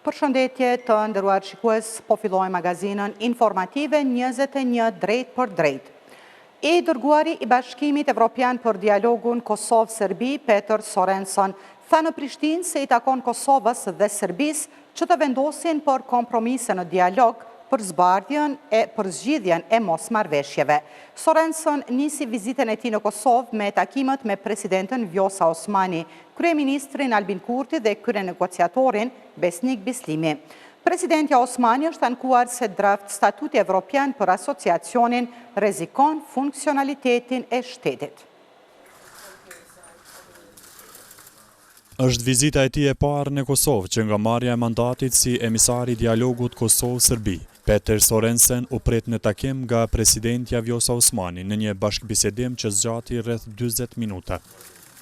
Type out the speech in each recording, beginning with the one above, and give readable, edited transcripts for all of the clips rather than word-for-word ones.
Përshëndetje të nderuar shikues, po fillojmë magazinën informative 21 drejt për drejt. I dërguari i Bashkimit Evropian për dialogun Kosovë-Serbi, Peter Sorenson, tha në Prishtinë se i takon Kosovës dhe Serbisë që të vendosin për kompromise në dialog për zgjidhjen e mosmarrëveshjeve. Sorenson nisi vizitën e tij në Kosovë me takimet me presidentën Vjosa Osmani, kryeministrin Albin Kurti dhe kryenegociatorin Besnik Bislimi. Presidentja Osmani është ankuar se draft statuti evropian për asociacionin rrezikon funksionalitetin e shtetit. Është vizita e tij e parë në Kosovë që nga marrja e mandatit si emisari i dialogut Kosovë-Serbi. Peter Sorensen u pret në takim nga presidentja Vjosa Osmani në një bashkëbisedim që zgjati rreth 40 minuta.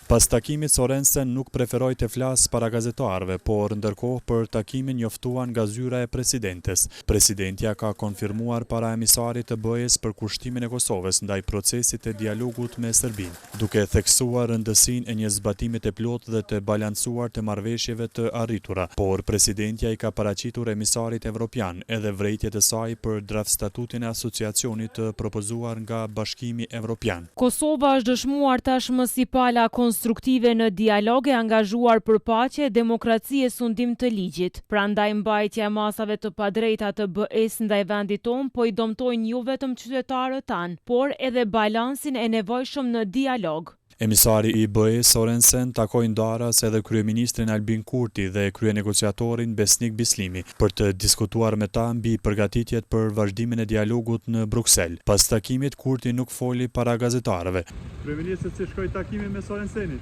Pas takimit, Sorensen nuk preferoi të flasë para gazetarëve, por ndërkohë për takimin njoftuan nga zyra e presidentes. Presidentja ka konfirmuar para emisarit të BE-s për kushtimin e Kosovës ndaj procesit të dialogut me Serbinë, duke theksuar rëndësinë e një zbatimi të plotë dhe të balancuar të marrëveshjeve të arritura. Por presidentja i ka paraqitur emisarit evropian edhe vrejtjet e saj për draft statutin e asociacionit të propozuar nga Bashkimi Evropian. Kosova është dëshmuar tashmë si pala konstruktive në dialog e angazhuar për paqe, demokraci e sundim të ligjit. Prandaj mbajtja e masave të padrejta të BE-s ndaj vendit tonë po i dëmtojnë jo vetëm qytetarët tanë, por edhe balansin e nevojshëm në dialog. Emisari i BE Sorensen takoi ndaras edhe kryeministrin Albin Kurti dhe kryenegociatorin Besnik Bislimi për të diskutuar me ta mbi përgatitjet për vazhdimin e dialogut në Bruksel. Pas takimit, Kurti nuk foli para gazetarëve. Kryeministri si shkoi takimi me Sorensenin?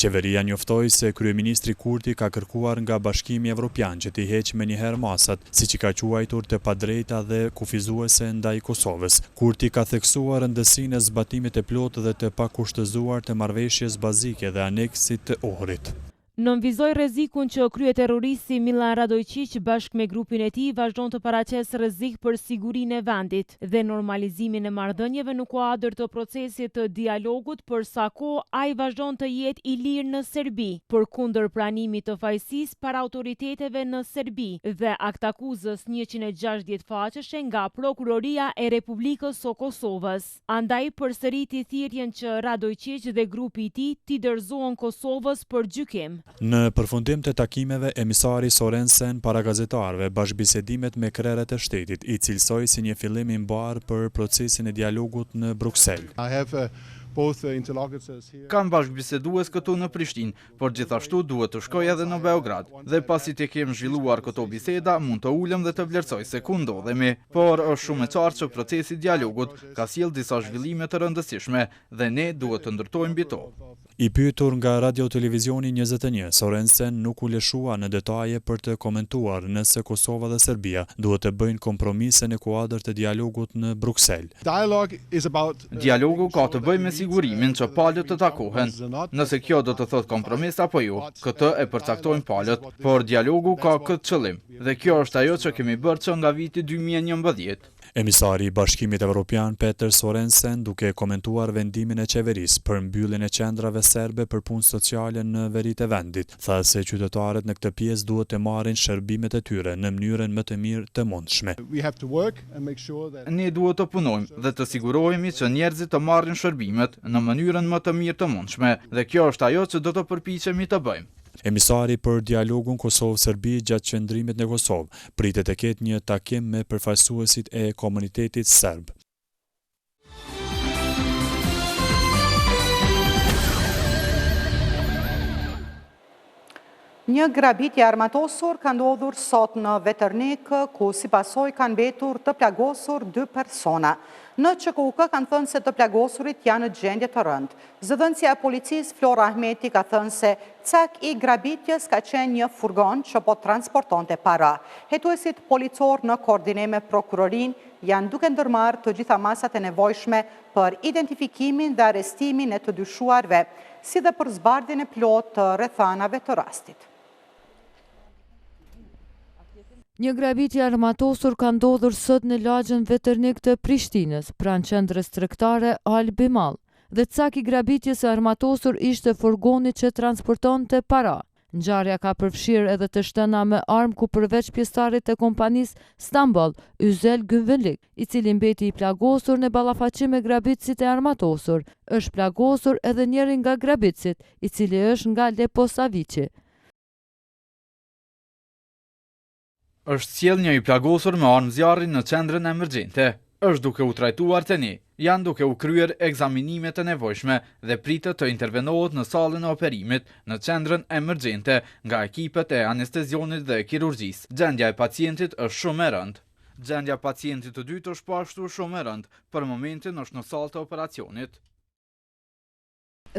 Qeveria njoftoi se kryeministri Kurti ka kërkuar nga Bashkimi Evropian që t'i heqë me njëherë masat, siç i ka quajtur të padrejta dhe kufizuese ndaj Kosovës. Kurti ka theksuar rëndësinë e zbatimit të plotë dhe të pakushtëzuar të marrëveshjes bazike dhe aneksit të Ohrit. Nënvizoi rrezikun që kryeterroristi Milan Radojqić bashkë me grupin e tij vazhdon të paraqesë rrezik për sigurinë e vendit dhe normalizimin e marrëdhënieve në kuadër të procesit të dialogut, për sa kohë ai vazhdon të jetë i lirë në Serbi, përkundër pranimit të fajësisë para autoriteteve në Serbi dhe aktakuzës 160 faqeshe nga Prokuroria e Republikës së Kosovës. Andai përsëriti thirrjen që Radojqić dhe grupi i tij t'i dorëzohen Kosovës për gjykim. Në përfundim të takimeve, emisari Sorensen para gazetarëve bashkëbisedimet me krerët e shtetit, i cilësoi si një fillim i mbarë për procesin e dialogut në Bruksel. Kam bashkëbisedues këtu në Prishtinë, por gjithashtu duhet të shkoj edhe në Beograd. Dhe pasi të kem zhvilluar këto biseda, mund të ulem dhe të vlerësoj se ku ndodhemi. Por është shumë e qartë që procesi i dialogut ka sjell disa zhvillime të rëndësishme dhe ne duhet të ndërtojmë mbi to. I pyetur nga Radio Televizioni 21, Sorensen nuk u lëshua në detaje për të komentuar nëse Kosova dhe Serbia duhet të bëjnë kompromise në kuadër të dialogut në Bruksel. Dialogu ka të bëjë me sigurimin që palët të takohen. Nëse kjo do të thot kompromis apo jo, këtë e përcaktojnë palët, por dialogu ka këtë qëllim. Dhe kjo është ajo që kemi bërë që nga viti 2011. Emisari i Bashkimit Evropian Peter Sorensen, duke komentuar vendimin e qeverisë për mbylljen e qendrave serbe për punë sociale në veritë e vendit, tha se qytetarët në këtë pjesë duhet të marrin shërbimet e tyre në mënyrën më të mirë të mundshme. Ne duhet të punojmë dhe të sigurohemi që njerëzit të marrin shërbimet në mënyrën më të mirë të mundshme, dhe kjo është ajo që do të përpiqemi të bëjmë. Emisari për dialogun Kosovë-Serbi gjatë qëndrimit në Kosovë pritet të ketë një takim me përfaqësuesit e komunitetit serb. Një grabitje armatosur ka ndodhur sot në Veternik, ku si pasojë kanë mbetur të plagosur 2 persona. Në QKUK kanë thënë se të plagosurit janë në gjendje të rëndë. Zëdhënësia e policisë Flora Ahmeti ka thënë se cak i grabitjes ka qenë një furgon që po transportonte para. Hetuesit policor në koordinim me prokurorin janë duke ndërmarrë të gjitha masat e nevojshme për identifikimin dhe arrestimin e të dyshuarve, si dhe për zbardhjen e plotë të rrethanave të rastit. Një grabitje armatosur ka ndodhur sot në lagjën Veternik të Prishtinës, pranë qendrës tregtare Albimall, dhe cak i grabitjes së armatosur ishte furgoni që transportonte para. Ngjarja ka përfshirë edhe të shtëna me armë ku përveç pjesëtarit të kompanisë Stambol, Yzel Gynvelik, i cili mbeti i plagosur në ballafaqim me grabitësit e armatosur, është plagosur edhe njëri nga grabitësit, i cili është nga Leposaviqi. Është sjell një i plagosur me armë zjarri në qendrën emergjente. Është duke u trajtuar tani. Janë duke u kryer ekzaminimet e nevojshme dhe pritet të intervenohet në sallën e operimit në qendrën emergjente nga ekipet e anestezionit dhe kirurgjisë. Gjendja e pacientit është shumë e rëndë. Gjendja e pacientit të dytë është po ashtu shumë e rëndë. Për momentin është në sallë të operacionit.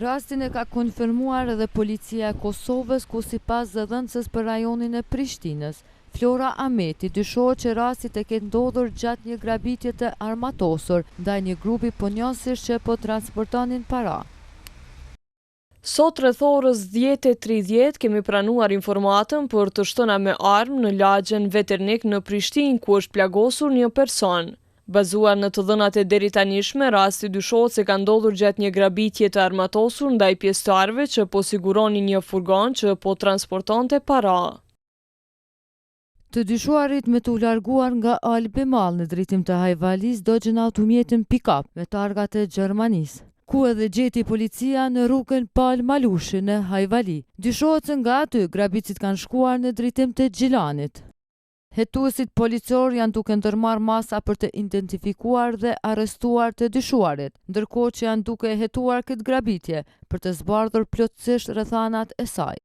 Rastin e ka konfirmuar edhe policia e Kosovës, ku sipas zëdhënësës për rajonin e Prishtinës, Flora Ameti, dyshohet që rasti të ketë ndodhur gjatë një grabitje të armatosur ndaj një grupi punonjësish që po transportonin para. Sot rreth orës 10:30 kemi pranuar informatën për të shtëna me armë në lagjen Veternik në Prishtinë, ku është plagosur një person. Bazuar në të dhënat e deritanishme, rasti dyshohet se ka ndodhur gjatë një grabitje të armatosur ndaj pjesëtarëve që po siguronin një furgon që po transportonte para. Të dyshuarit me të larguar nga Albi Mall në drejtim të Hajvalis dogjën automjetin pick-up me targat e Gjermanisë, ku edhe gjeti policia në rrugën Pal Malushi në Hajvali. Dyshohet se nga aty grabitësit kanë shkuar në drejtim të Gjilanit. Hetuesit policor janë duke ndërmarrë masa për të identifikuar dhe arrestuar të dyshuarit, ndërkohë që janë duke hetuar këtë grabitje për të zbardhur plotësisht rrethanat e saj.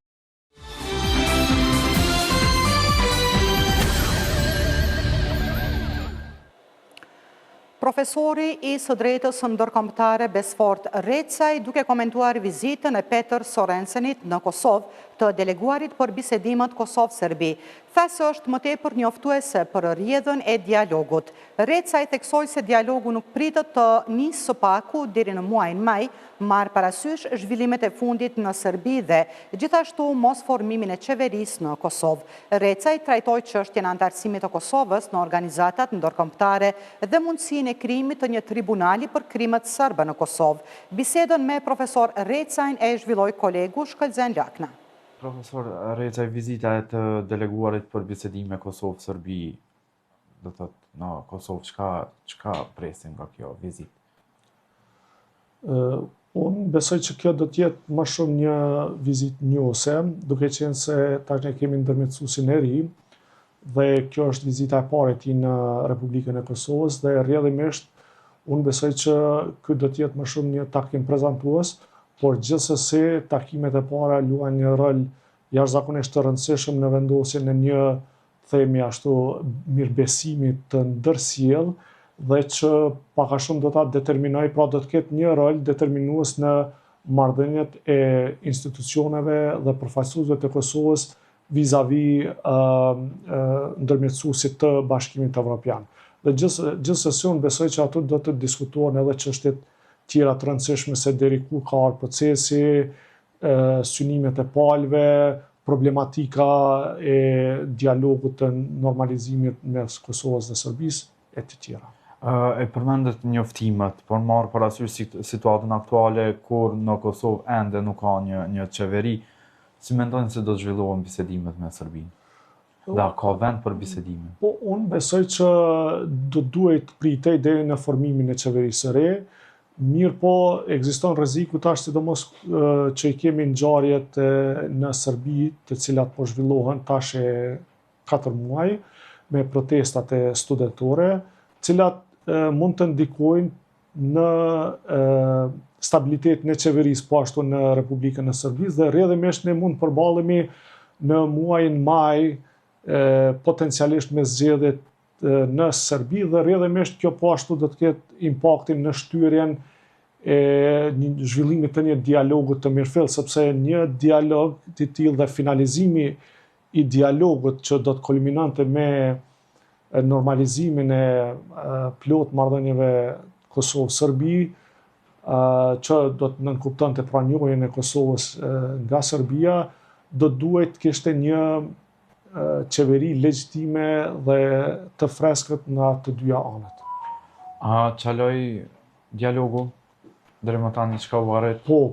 Profesori i së drejtës ndërkombëtare Besfort Recaj duke komentuar vizitën e Peter Sorensenit në Kosovë të deleguarit për bisedimet Kosovë-Serbi, thasë është më tepër njoftuese për rrjedhën e dialogut. Recaj theksoi se dialogu nuk pritet të nisë së paku deri në muajin maj, marrë parasysh zhvillimet e fundit në Serbi dhe gjithashtu mos formimin e qeverisë në Kosovë. Recaj trajtoi çështjen e antarësimit të Kosovës në organizatat ndërkombëtare dhe mundësinë e krijimit të një tribunali për krimet serbe në Kosovë. Bisedën me profesor Recajn e zhvilloi kolegu Shkëlzen Lakna. Profesor Recaj, vizita e të deleguarit për bisedime Kosovë-Serbi, do të thotë në Kosovë, çka presin nga kjo vizitë? Unë besoj që kjo do t'jetë më shumë një vizitë njohëse, duke qenë se tash ne kemi ndërmjetësuesin e ri dhe kjo është vizita e parë e tij në Republikën e Kosovës dhe rrjedhimisht unë besoj që ky do t'jetë më shumë një takim prezantues, por gjithsesi takimet e para luajnë një rol jashtëzakonisht të rëndësishëm në vendosjen e një, themi ashtu, mirëbesimi të ndërsjell dhe që pak a shumë do ta determinoj, pra do të ketë një rol determinues në marrëdhëniet e institucioneve dhe përfaqësuesve të Kosovës vis-a-vis ndërmjetësuesit të Bashkimit Evropian. Dhe gjithsesi unë besoj që aty do të diskutohen edhe çështjet tjera të rëndësishme se deri ku ka ardhur procesi, synimet e palëve, problematika e dialogut të normalizimit mes Kosovës dhe Serbisë e të tjera. E përmendet njoftimet, por marrë parasysh situatën aktuale kur në Kosovë ende nuk ka një qeveri, si mendojnë se do të zhvillohen bisedimet me Serbinë? Dhe ka vend për bisedime? Po, unë besoj që do duhet pritej deri në formimin e qeverisë së re. Mirë po, ekziston rreziku tash sidomos që i kemi ngjarjet në Serbi, të cilat po zhvillohen tash e 4 muaj me protestat e studentore, cilat mund të ndikojnë në stabilitetin e qeverisë po ashtu në Republikën e Serbisë dhe rrjedhimisht ne mund përballemi në muajin maj potencialisht me zgjedhjet në Serbi dhe rrjedhimisht kjo po ashtu do të ketë impaktin në shtyrjen e një zhvillimit të një dialogut të mirëfill, sepse një dialog të tillë dhe finalizimi i dialogut që do të kulminonte me normalizimin e plot marrëdhënieve Kosovë-Serbi, që do të nënkuptonte pra njohjen e Kosovës nga Serbia, do duhet të kishte një qeveri legjitime dhe të freskët nga të dyja anët. A çaloj dialogu? Deri më tani çka u arrit? Po,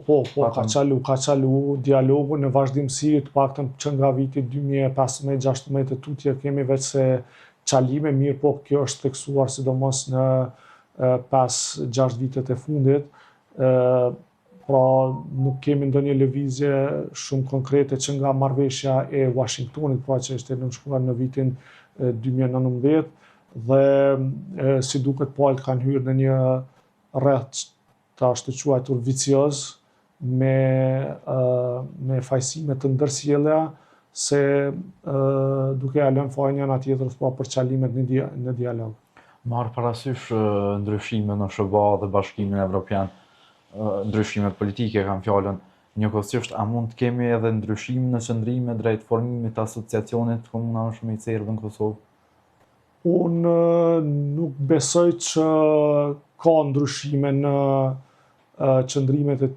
ka qalu dialogu në vazhdimsi, të paktën që nga viti 2015-16 e tutje kemi veç se qalime, mirë po kjo është theksuar sidomos në 5-6 vitet e fundit, pra nuk kemi ndonjë lëvizje shumë konkrete që nga marrëveshja e Washingtonit, pra që ishte nënshkruar në vitin 2019, dhe si duket palët kanë hyrë në një rreth të ashtu quajtur vicioz me fajsime të ndërsjellja se duke ja lënë fajin njëna tjetrës pa për qalimet në dialog. Marrë parasysh ndryshime në SBA dhe Bashkimin Evropian, ndryshimet politike kam fjalën, njëkohësisht a mund të kemi edhe ndryshim në qëndrime drejt formimit të asociacionit Komuna më shumë i Serbë në Kosovë? Unë nuk besoj që ka ndryshime në qëndrimet e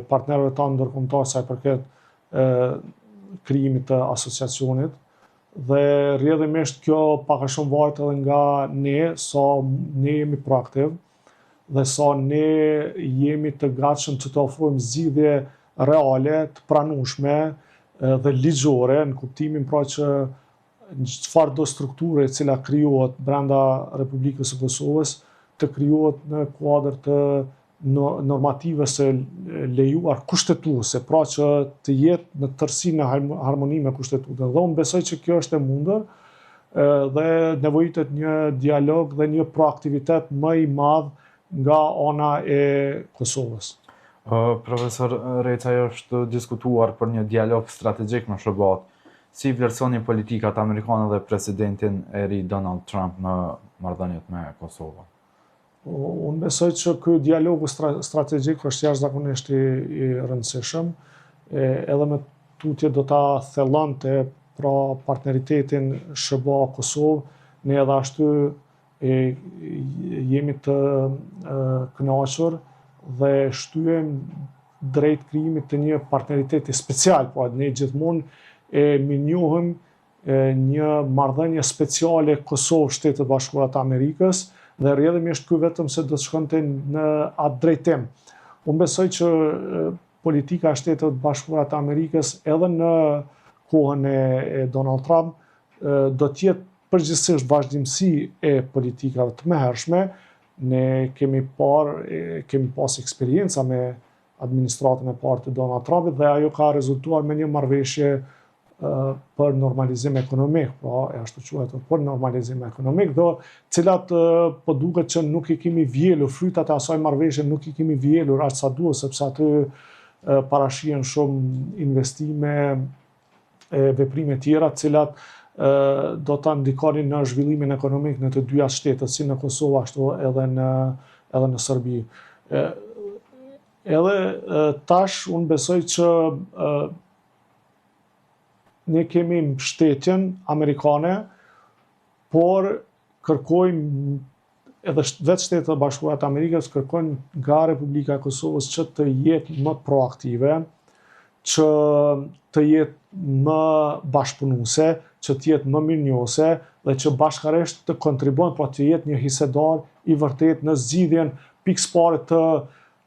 partnerëve tanë ndërkombëtar sa i përket krijimit të asociacionit, dhe rrjedhimisht kjo pak a shumë varet edhe nga ne, sa ne jemi proaktiv dhe sa ne jemi të gatshëm që të ofrojmë zgjidhje reale, të pranueshme dhe ligjore, në kuptimin pra që çfarë do strukture e cila krijohet brenda Republikës së Kosovës, të krijohet në kuadër të normativës së lejuar kushtetuese, pra që të jetë në tërësi në harmoni me kushtetutën. Dhe unë besoj që kjo është e mundur dhe nevojitet një dialog dhe një proaktivitet më i madh nga ana e Kosovës. Profesor Recaj, është diskutuar për një dialog strategjik me SBA-t. Si vlerësoni politikat amerikane dhe presidentin e ri Donald Trump në marrëdhëniet me Kosovën? Unë besoj që ky dialogu strategjik është jashtëzakonisht i rëndësishëm, edhe me tutje do ta thellonte pra partneritetin SBA-Kosovë, ne edhe ashtu jemi të kënaqur dhe shtyhem drejt krijimit të një partneriteti special, po ne gjithmonë e minjohëm një marrëdhënie speciale Kosovë-Shtetet Bashkuara të Amerikës, dhe rrjedhimisht ky vetëm se do të shkonte në atë drejtim. Unë besoj që politika e Shtetet Bashkuara të Amerikës edhe në kohën e Donald Trump do të jetë përgjithsisht vazhdimsi e politikave të mëhershme. Ne kemi pas eksperjenca me administratën e parë të Donald Trumpit dhe ajo ka rezultuar me një marrëveshje për normalizim ekonomik, pra e ashtu quajtur për normalizim ekonomik, do cilat po duket që nuk i kemi vjelur, frytat e asaj marrëveshje nuk i kemi vjelur aq sa duhet, sepse aty parashihen shumë investime e veprime tjera, cilat do ta ndikonin në zhvillimin ekonomik në të dyja shtetet, si në Kosovë ashtu edhe në Serbi. Edhe tash unë besoj që ne kemi mbështetjen amerikane, por kërkojmë edhe vetë Shtetet e Bashkuara të Amerikës kërkojnë nga Republika e Kosovës që të jetë më proaktive, që të jetë më bashkëpunuese, që të jetë më mirënjohëse dhe që bashkërisht të kontribuojnë, pra të jetë një hisedar i vërtet në zgjidhjen pikëparë të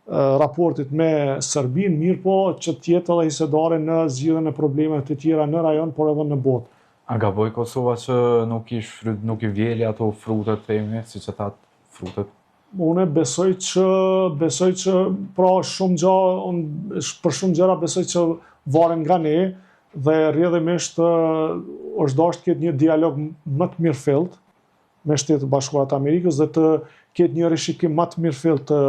raportit me Serbinë, mirë po që të jetë edhe hisedare në zgjidhjen e problemeve të tjera në rajon, por edhe në botë. A gaboj Kosova që nuk i vjeli ato frutet themi, siç e thatë frutet? Unë besoj që pra për shumë gjëra besoj që varen nga ne dhe rrjedhimisht është dashur të ketë një dialog më të mirëfillt me Shtetet Bashkuara të Amerikës dhe të ketë një rishikim më të mirëfillt të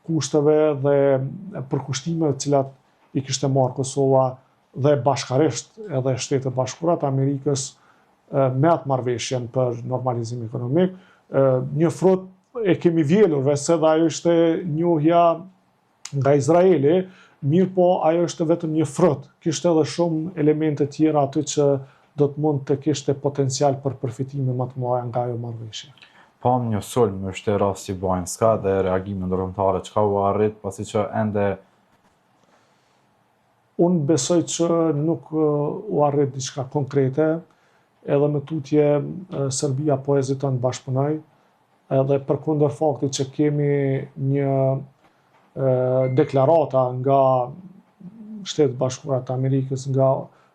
kushteve dhe përkushtimeve të cilat i kishte marrë Kosova dhe bashkarisht edhe Shtetet Bashkuara të Amerikës me atë marrëveshjen për normalizim ekonomik. Një frut e kemi vjelur, se dhe ajo ishte njohja nga Izraeli, mirë po ajo ishte vetëm një frut. Kishte edhe shumë elemente tjera aty që do të mund të kishte potencial për përfitime më të mëdha nga ajo marrëveshje. Pam një sulm është rasti Bajnska dhe reagime ndërkombëtare, çka u arrit pasi që ende unë besoj që nuk u arrit diçka konkrete, edhe me tutje Serbia po heziton të bashkëpunojë, edhe përkundër faktit që kemi një deklarata nga Shtetet Bashkuara të Amerikës, nga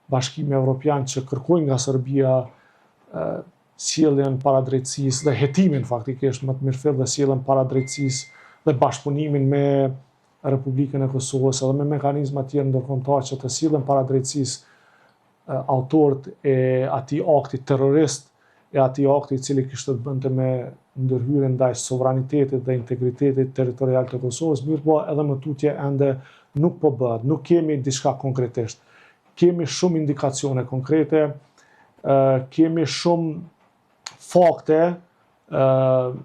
Bashkimi Evropian që kërkojnë nga Serbia sjelljen para drejtësisë dhe hetimin faktikisht më të mirëfillt dhe sjelljen para drejtësisë dhe bashkëpunimin me Republikën e Kosovës edhe me mekanizma tjerë ndërkombëtar që të sillen para drejtësisë autorët e atij akti terrorist e atij akti i cili kishte të bënte me ndërhyrjen ndaj sovranitetit dhe integritetit territorial të Kosovës, mirëpo edhe më tutje ende nuk po bëhet, nuk kemi diçka konkretisht. Kemi shumë indikacione konkrete, kemi shumë fakte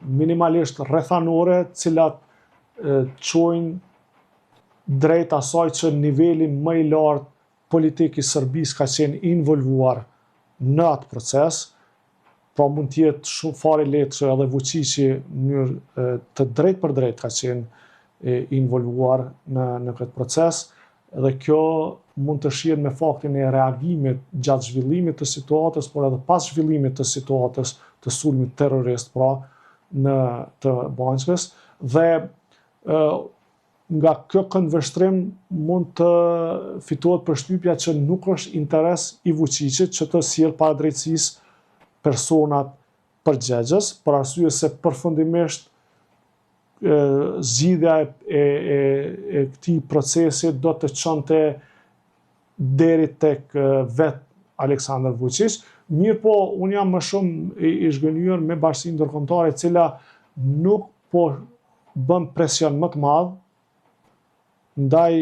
minimalisht rrethanore, cilat çojnë drejt asaj që niveli më i lartë politik i Serbisë ka qenë involvuar në atë proces, pra mund të jetë shumë fare lehtë që edhe Vučići në mënyrë të drejtë për drejtë ka qenë involvuar në këtë proces, dhe kjo mund të shihet me faktin e reagimit gjatë zhvillimit të situatës, por edhe pas zhvillimit të situatës të sulmit terrorist, pra në të Banjskës, dhe nga kjo këndvështrim mund të fitohet përshtypja që nuk është interes i Vučićit që të sjellë para drejtësisë personat përgjegjës, për arsye se përfundimisht zgjidhja e këtij procesi do të çonte deri tek vet Aleksandar Vučić. Mirëpo unë jam më shumë i zhgënjur me Bashkinë Ndërkombëtare, e cila nuk po bën presion më të madh ndaj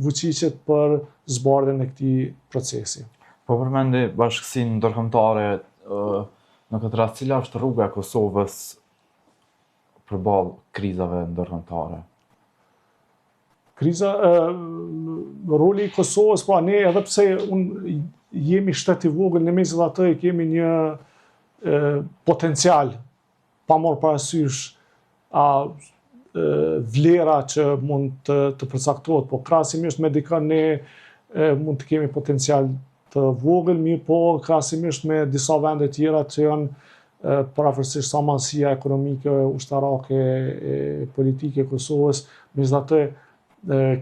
Vučićit për zbardhjen e këtij procesi. Po përmendi Bashkinë Ndërkombëtare, në këtë rast cila është rruga e Kosovës përballë krizave ndërkombëtare? Roli i Kosovës, pra ne edhe pse jemi shtet i vogël, në mes të atë kemi një potencial pa marrë parasysh vlera që mund të përcaktohet, po krahasimisht me dikën ne mund të kemi potencial të vogël, mirë po krahasimisht me disa vende tjera që janë parafërsisht samansia ekonomike, ushtarake, politike e Kosovës, megjithatë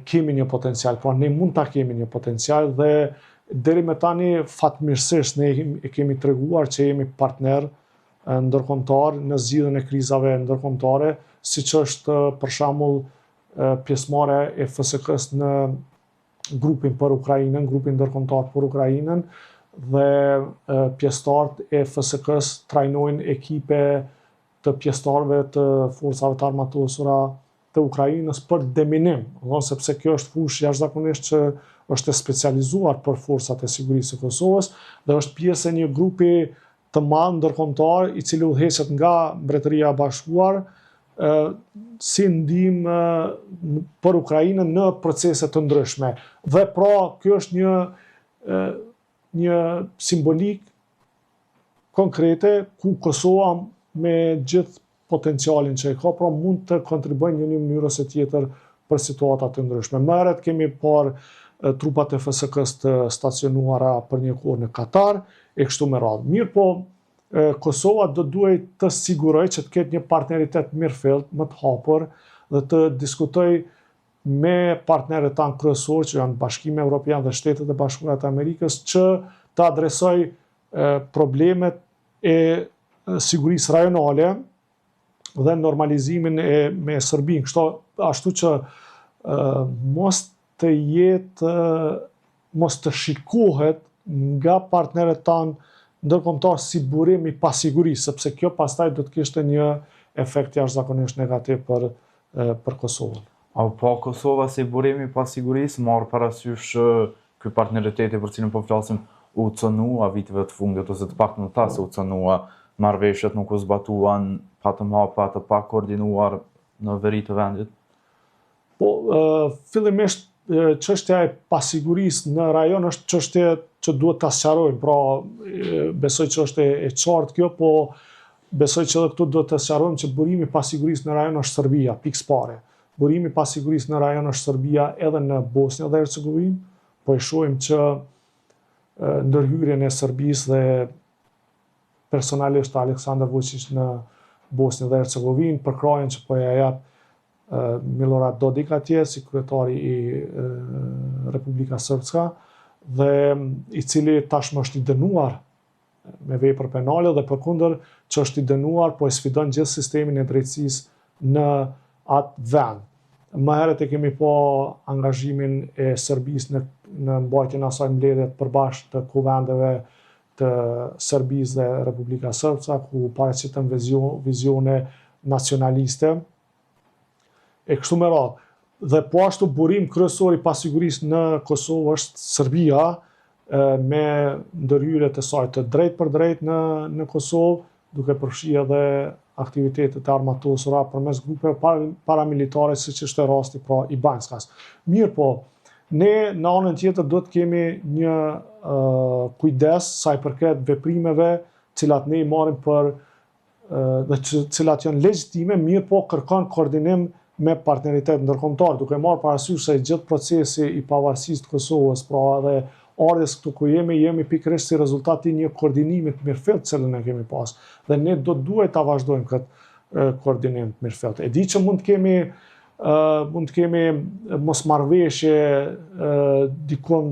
kemi një potencial, pra ne mund ta kemi një potencial dhe deri me tani fatmirësisht ne kemi treguar që jemi partner ndërkombëtar në zgjidhjen e krizave ndërkombëtare, siç është për shembull pjesëmarrja e FSK-s në grupin për Ukrainën, grupin ndërkombëtar për Ukrainën, dhe pjesëtarët e FSK-s trajnojnë ekipe të pjesëtarëve të forcave të armatosura të Ukrainës për deminim, sepse kjo është fushë jashtëzakonisht që është e specializuar për forcat e sigurisë së Kosovës dhe është pjesë e një grupi të madh ndërkombëtar i cili udhëheqet nga Mbretëria e Bashkuar si ndihmë për Ukrainën në procese të ndryshme. Dhe pra kjo është një simbolik konkrete ku Kosova me gjithë potencialin që e ka, pra mund të kontribuojnë në një mënyrë ose tjetër për situata të ndryshme. Më herët kemi parë trupat e FSK-s të stacionuara për një kohë në Katar, e kështu me radhë. Mirë po, Kosova do duhet të sigurojë që të ketë një partneritet mirëfillt, më të hapur, dhe të diskutoj me partnerët tanë kryesorë, që janë Bashkimi Evropian dhe Shtetet e Bashkuara të Amerikës, që të adresoj problemet e sigurisë rajonale dhe normalizimin me Serbinë, ashtu që mos të shikohet nga partnerët tanë ndërkombëtar si burim i pasigurisë, sepse kjo pastaj do të kishte një efekt jashtëzakonisht negativ për Kosovën. A po Kosova si burim i pasigurisë, marrë parasysh ky partneriteti për cilin po flasim u cënua viteve të fundit, ose të paktën ata se u cënua, marrëveshjet nuk u zbatuan, pa të hapa të pa koordinuar në veri të vendit? Po, fillimisht çështja e pasigurisë në rajon është çështje që duhet ta sqarojmë, pra besoj që është e qartë kjo, po besoj që edhe këtu duhet të sqarojmë që burimi i pasigurisë në rajon është Serbia, pikë pare. Burimi i pasigurisë në rajon është Serbia edhe në Bosnjë dhe Hercegovinë, po e shohim që ndërhyrjen e Serbisë dhe personalisht Aleksandar Vučić në Bosnjë dhe Hercegovinë, përkrahjen që po ja jap Milorad Dodik atje, si kryetari i Republika Srpska, dhe i cili tashmë është i dënuar me vepër penale dhe përkundër që është i dënuar, po e sfidon gjithë sistemin e drejtësisë në atë vend. Më herët e kemi po angazhimin e Serbisë në mbajtjen e asaj mbledhjet përbashkë të kuvendeve të Serbisë dhe Republika Srpska, ku paraqiten vizione nacionaliste. E kështu me radhë. Dhe po ashtu burim kryesor i pasigurisë në Kosovë është Serbia, me ndërhyrjet e saj të drejt për drejt në Kosovë, duke përfshirë edhe aktivitetet e armatosura përmes grupeve paramilitare, siç është rasti pra i Banjskas. Mirë po, ne në anën tjetër do të kemi një kujdes sa i përket veprimeve cilat ne i marrim për dhe cilat janë legjitime, mirë po kërkon koordinim me partneritet ndërkombëtar, duke marrë parasysh se gjithë procesi i pavarësisë të Kosovës, pra edhe ardhes këtu ku jemi pikërisht si rezultat i një koordinimi të mirëfillt që ne kemi pas. Dhe ne duhet ta vazhdojmë këtë koordinim të mirëfillt. E di që mund të kemi mosmarrëveshje dikun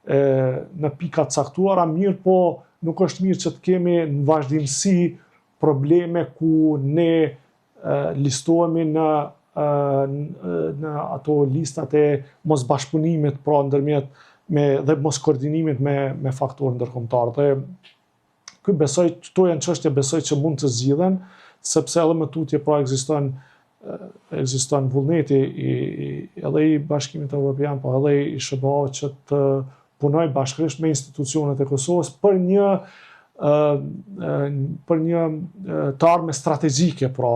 në pika të caktuara, mirë po nuk është mirë që të kemi në vazhdimsi probleme ku ne listohemi në ato listat e mosbashkëpunimit, pra ndërmjet dhe mos koordinimit me faktorë ndërkombëtar. Dhe këto janë çështje besoj që mund të zgjidhen, sepse edhe më tutje pra ekziston vullneti edhe i Bashkimit Evropian, po edhe i SBA që të punoj bashkërisht me institucionet e Kosovës për një të ardhme strategjike pra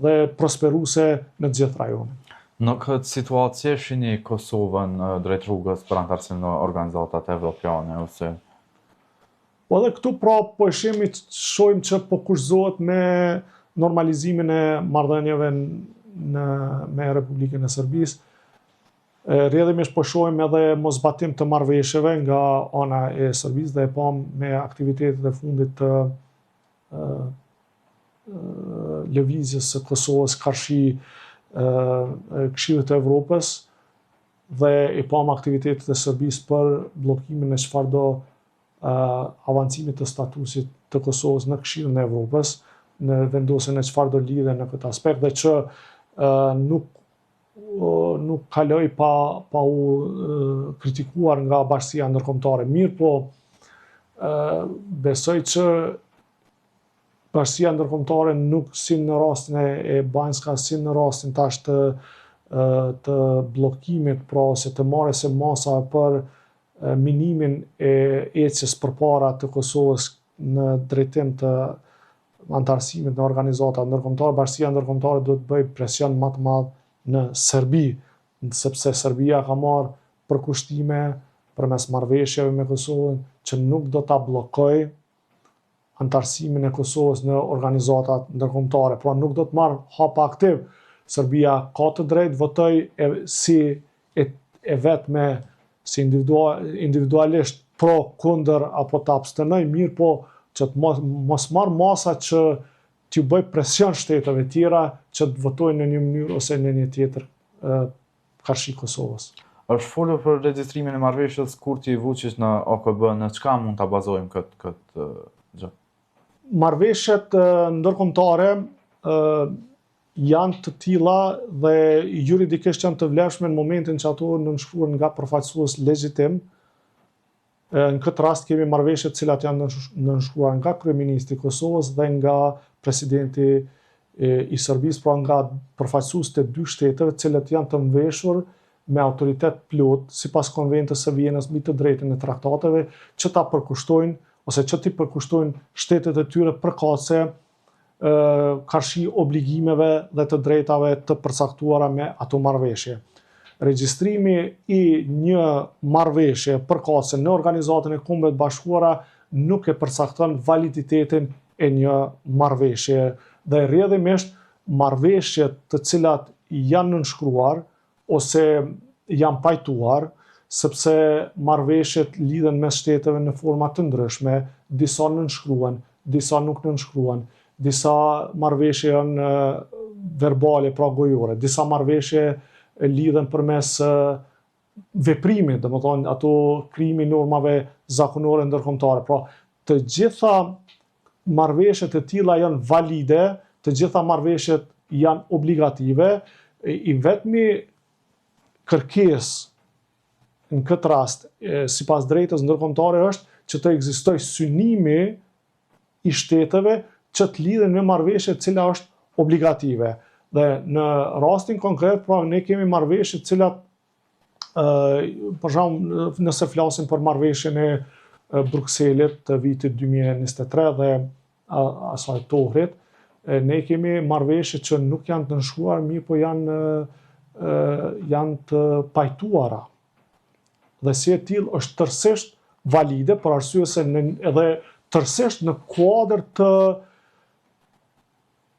dhe prosperuese në gjithë rajonin. Në këtë situacije shihni Kosovën drejt rrugës për antarësim në organizatat evropiane ose? Po edhe këtu pra po shohim që po kushtohet me normalizimin e marrëdhënieve me Republikën e Serbisë. Rrjedhimisht po shohim edhe mosbatim të marrëveshjeve nga ana e Serbisë dhe e pam me aktivitetet e fundit të lëvizjes së Kosovës karshi Këshillit të Evropës dhe i pam aktivitetet e Serbisë për bllokimin e çfarëdo avancimit të statusit të Kosovës në Këshillin e Evropës, në vendosjen e çfarëdo lidhje në këtë aspekt dhe që nuk kaloi pa u kritikuar nga bashkësia ndërkombëtare. Mirë po, besoj që bashkësia ndërkombëtare nuk si në rastin e Banjskas, si në rastin tash të bllokimit, pra ose të marrjes së masa për minimin e ecjes përpara të Kosovës në drejtim të antarësimit në organizata ndërkombëtare, bashkësia ndërkombëtare duhet të bëjë presion më të madh në Serbi, sepse Serbia ka marrë përkushtime përmes marrëveshjeve me Kosovën që nuk do ta bllokojë antarësimin e Kosovës në organizatat ndërkombëtare, pra nuk do të marrë hapa aktiv. Serbia ka të drejtë votoj si e vetme, si individualisht pro, kundër apo të abstenoj, mirë po që të mos marrë masa që t'ju bëj presion shteteve tjera që të votojnë në një mënyrë ose në një tjetër karshi Kosovës. Është folur për regjistrimin e marrëveshjes Kurti Vučić në OKB, në çka mund ta bazojmë këtë gjë? Marrëveshjet ndërkombëtare janë të tilla dhe juridikisht janë të vlefshme në momentin që ato nënshkruhen nga përfaqësues legjitim. Në këtë rast kemi marrëveshje të cilat janë nënshkruar nga kryeministri i Kosovës dhe nga presidenti i Serbisë, pra nga përfaqësuesit e dy shteteve, të cilët janë të mbëshur me autoritet plot sipas Konventës së Vienës mbi të drejtën e traktateve që ta përkushtojnë ose që t'i përkushtojnë shtetet e tyre përkatëse karshi obligimeve dhe të drejtave të përcaktuara me ato marrëveshje. Regjistrimi i një marrëveshje përkatëse në Organizatën e Kombeve të Bashkuara nuk e përcakton validitetin e një marrëveshje dhe rrjedhimisht marrëveshjet të cilat janë nënshkruar ose janë pajtuar, sepse marrëveshjet lidhen mes shteteve në forma të ndryshme, disa nënshkruan, disa nuk nënshkruan. disa marrëveshje janë verbale, pra gojore, disa marrëveshje lidhen përmes veprimit, domethënë ato krimi normave zakonore ndërkombëtare. Pra, të gjitha marrëveshjet e tilla janë valide, të gjitha marrëveshjet janë obligative, i vetmi kërkesë në këtë rast, sipas drejtës ndërkombëtare është që të ekzistojë synimi i shteteve që të lidhen me marrëveshje e cila është obligative. Dhe në rastin konkret, pra ne kemi marrëveshje të cilat, për shembull, nëse flasim për marrëveshjen e Brukselit të vitit 2023 dhe asaj të ohrit, ne kemi marrëveshje që nuk janë të nënshkruar, mirë po janë të pajtuara. Dhe si e tillë është tërësisht valide, për arsye se edhe tërësisht në kuadër të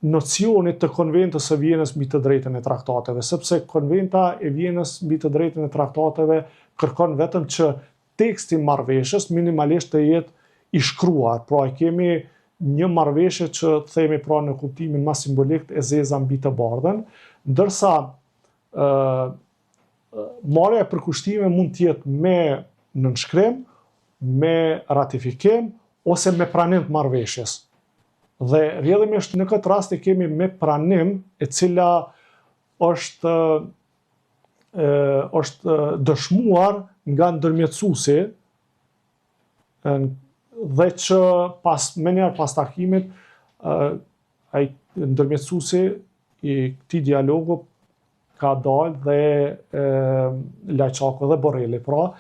nocionit të Konventës së Vjenës mbi të drejtën e traktateve, sepse Konventa e Vjenës mbi të drejtën e traktateve kërkon vetëm që teksti marrëveshjes minimalisht të jetë i shkruar. Pra kemi një marrëveshje që themi pra në kuptimin më simbolik e zeza mbi të bardhën, ndërsa marrja e përkushtime mund të jetë me nënshkrim, me ratifikim ose me pranim të marrëveshjes. Dhe rrjedhimisht në këtë rast e kemi me pranim, e cila është dëshmuar nga ndërmjetësuesi, dhe që menjëherë pas takimit ai ndërmjetësuesi i këtij dialogu ka dalë dhe Lajçako dhe Borrelli, pra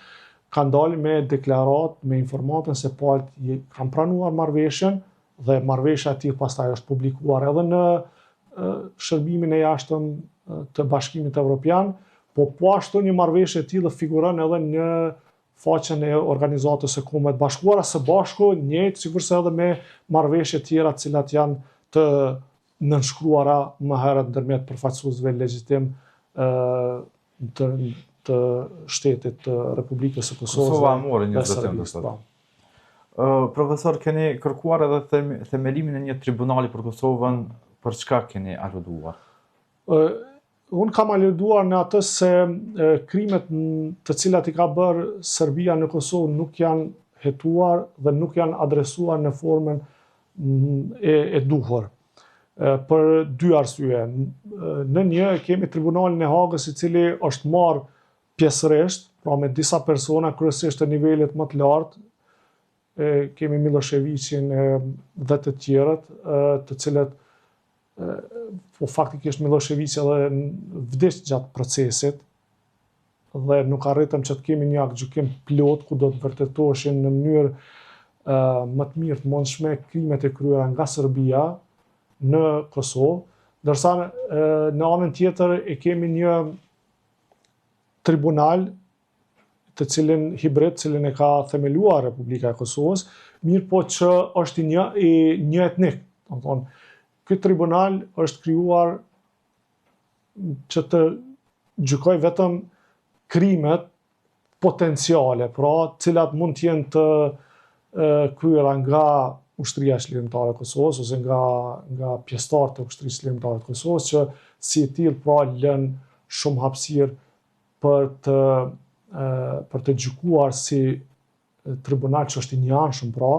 kanë dalë me deklarat, me informatën se palët kanë pranuar marrëveshjen dhe marrëveshja e tillë pastaj është publikuar edhe në shërbimin e jashtëm të Bashkimit Evropian, po ashtu një marrëveshje e tillë figuron edhe në faqen e Organizatës së Kombeve të Bashkuara, së bashku njëjtë sigurisht edhe me marrëveshje tjera të cilat janë të nënshkruara më herët ndërmjet përfaqësuesve legjitim të shtetit të Republikës së Kosovës. Kosova mori një zotim. Profesor, keni kërkuar edhe themelimin e një tribunali për Kosovën, për çka keni aluduar? Unë kam aluduar në atë se krimet të cilat i ka bërë Serbia në Kosovë nuk janë hetuar dhe nuk janë adresuar në formën e duhur. Për dy arsye. Në një kemi tribunalin e Hagës i cili është marrë pjesërisht, pra me disa persona kryesisht të nivelit më të lartë, kemi Miloševićin dhe të tjerët, të cilët po faktikisht Milošević edhe vdiq gjatë procesit dhe nuk arritëm që të kemi një aktgjykim plot ku do të vërtetoheshin në mënyrë më të mirë të mundshme krimet e kryera nga Serbia në Kosovë, ndërsa në anën tjetër e kemi një tribunal të cilin hibrid, cilin e ka themeluar Republika e Kosovës, mirë po që është një etnik. Ky tribunal është krijuar që të gjykoj vetëm krimet potenciale, pra cilat mund të jenë të kryera nga ushtria çlirimtare e Kosovës ose nga pjesëtarët e ushtrisë çlirimtare të Kosovës, që si e tillë pra lën shumë hapësirë për të gjykuar si tribunal që është i njanshëm pra,